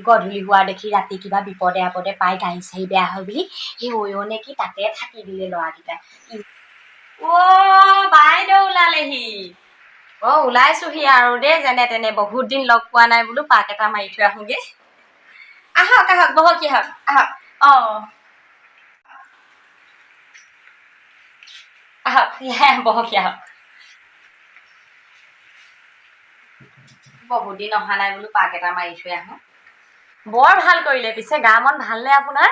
গধূলি হোৱা দেখি ৰাতি কিবা বিপদে আপদে পাই গাড়ী চাড়ী বেয়া হয় বুলি সেই অয়নে কি তাতে থাকি দিলে ল'ৰাকেইটা। বাইদেউ ওলালেহি। ওলাইছোহি আৰু দেই যেনে তেনে বহুত দিন লগ পোৱা নাই বোলো পাক এটা মাৰি থৈ আহোগে। আহক আহক বহকি আহক আহক আহক বহকি আহক। বহুত দিন অহা নাই বোলো পাক এটা মাৰি থৈ আহো। বৰ ভাল কৰিলে। পিছে গা মন ভালনে আপোনাৰ?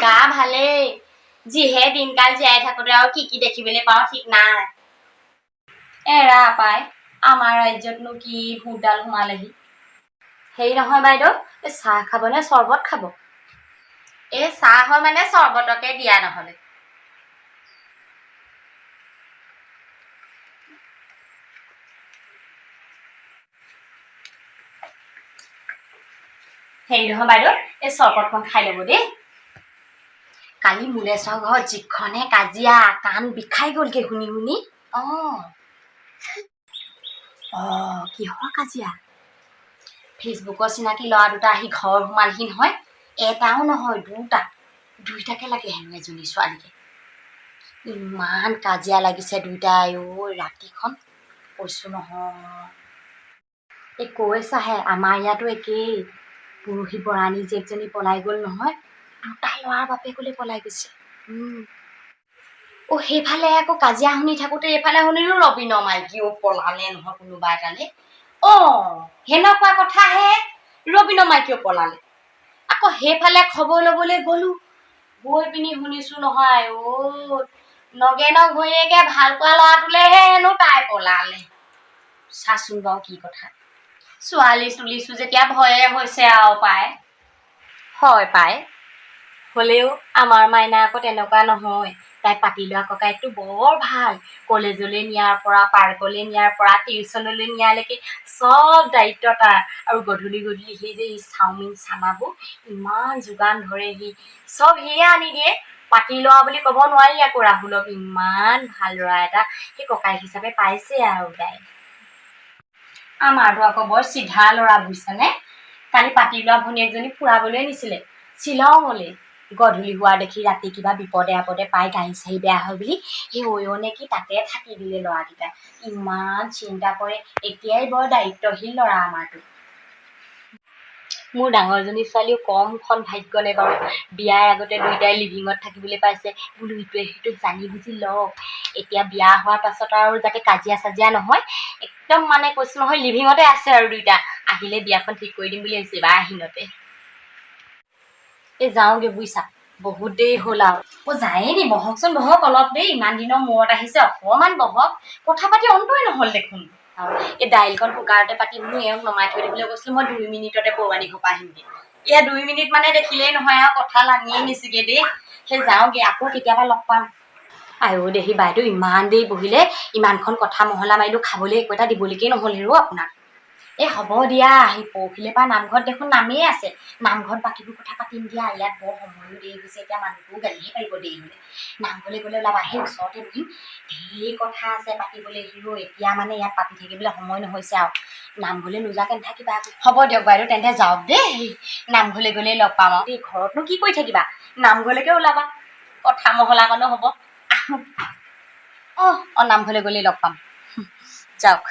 গা ভালেই, যিহে দিনকাল জীয়াই থাকোতে আৰু কি কি দেখিবলৈ পাওঁ ঠিক নাই। এৰা পাই আমাৰ ৰাজ্যতনো কি ভূতডাল সোমালেহি। হেৰি নহয় বাইদেউ, এই চাহ খাব নে চৰ্বত খাব? এই চাহ হয় মানে চৰ্বতকে দিয়া নহলে। হেৰি নহয় বাইদেউ, এই চৰবতখন খাই ল'ব দেই। কালি মুলেশ্বৰ ঘৰত যিখনে কাজিয়া, কাণ বিষাই গ'লগে শুনি শুনি। কিহৰ কাজিয়া? ফেচবুকৰ চিনাকি ল'ৰা দুটা আহি ঘৰ সোমালহি নহয়। এটাও নহয় দুইটাকে লাগে হেনো এজনী ছোৱালীকে। ইমান কাজিয়া লাগিছে দুইটাই ৰাতিখন কৈছো নহয়। এই কৈছাহে আমাৰ ইয়াতো একেই। পৰহি বৰাণী জীয়েকজনী পলাই গ'ল নহয়। দুটা ল'ৰাৰ বাপেকলৈ পলাই গৈছে। সেইফালে আকৌ কাজিয়া শুনি থাকোতে এইফালে শুনিলো ৰবীনৰ মাইকীও পলালে নহয় কোনোবা এটালে। সেনেকুৱা কথাহে, ৰবীনৰ মাইকীও পলালে। আকৌ সেইফালে খবৰ লবলৈ গলো, গৈ পিনি শুনিছো নহয় নগেনৰ ঘৈণীয়েকে ভাল পোৱা ল'ৰাটোলেহে হেনো তাই পলালে। চাচোন বাৰু কি কথা। ছোৱালী তুলিছো যেতিয়া ভয়ে হৈছে আৰু পাই। হয় পাই, হলেও আমাৰ মাইনা আকৌ তেনেকুৱা নহয়। তাই পাতি লোৱা ককাইকটো বৰ ভাল। কলেজলৈ নিয়াৰ পৰা, পাৰ্কলৈ নিয়াৰ পৰা, টিউচনলৈ নিয়ালৈকে চব দায়িত্ব তাৰ। আৰু গধূলি সি যে চাওমিন চানাবোৰ ইমান যোগান ধৰে, চব সিয়ে আনি দিয়ে। পাতি লোৱা বুলি কব নোৱাৰি আকৌ ৰাহুলক। ইমান ভাল ল'ৰা এটা সেই ককাইক হিচাপে পাইছে আৰু তাই। আমাৰতো আকৌ বৰ চিধা ল'ৰা বুজিছানে। কালি পাতি লোৱা ভনীয়েকজনী ফুৰাবলৈ নিছিলে শ্বিলঙলৈ। গধূলি হোৱা দেখি ৰাতি কিবা বিপদে আপদে পাই গাড়ী চাড়ী বেয়া হয় বুলি সেই অয়নে কি তাতে থাকি দিলে ল'ৰাকেইটা। ইমান চিন্তা কৰে। এতিয়াই বৰ দায়িত্বশীল ল'ৰা আমাৰতো। মোৰ ডাঙৰজনী ছোৱালীও কমখন ভাগ্য নে বাৰু। বিয়াৰ আগতে দুইটাই লিভিঙত থাকিবলৈ পাইছে বোলো। ইটোৱে সিটোক জানি বুজি লওক। এতিয়া বিয়া হোৱাৰ পাছত আৰু যাতে কাজিয়া চাজিয়া নহয়, একদম মানে কৈছো নহয় লিভিঙতে আছে আৰু দুইটা। আহিলে বিয়াখন ঠিক কৰি দিম বুলি ভাবিছে বা আহিনতে। যাওঁগে বুজিছা, বহুত দেৰি হ'ল আৰু। যায়ে নি, বহকচোন বহক অলপ দেই। ইমান দিনৰ মূৰত আহিছে, অকমান বহক। কথা পাতি অন্তই নহল দেখোন। এই দাইলখন কুকাৰতে পাতি বোলো এওঁক নমাই থৈ দিবলৈ কৈছিলো মই 2 মিনিটতে বৰুৱানী ঘৰ পৰা আহিমগে। 2 মিনিট মানে দেখিলেই নহয় আৰু কথা লাঙিয়ে নিছিগে দেই। যাওঁগে, আকৌ কেতিয়াবা লগ পাম। দেহি বাইদেউ ইমান দেৰি বহিলে, ইমানখন কথা মহলা মাৰিলো, খাবলৈ একো এটা দিবলৈকে নহল হেৰো আপোনাক। হ'ব দিয়া, পৰহিলে পৰা নামঘৰত দেখোন নামেই আছে। নামঘৰত বাকীবোৰ কথা পাতিম দিয়া। ইয়াত বৰ সময়ো দেৰি হৈছে, এতিয়া মানুহটোও গালিহে পাৰিব দেৰি হলে। নামঘৰলৈ গলে ওলাবা, সেই ওচৰতে বহিম। ঢেৰ কথা আছে পাতিবলৈ এতিয়া মানে ইয়াত পাতি থাকিবলৈ সময় নহৈছে আৰু। নামঘৰলৈ নোযোৱাকে নাথাকিবা। হ'ব দিয়ক বাইদেউ, তেন্তে যাওক দেই। নামঘৰলৈ গ'লেই লগ পাম আৰু। ঘৰতনো কি কৰি থাকিবা, নামঘৰলৈকে ওলাবা, কথা মহলাকনো হ'ব। নামঘৰলৈ গ'লেই লগ পাম, যাওক।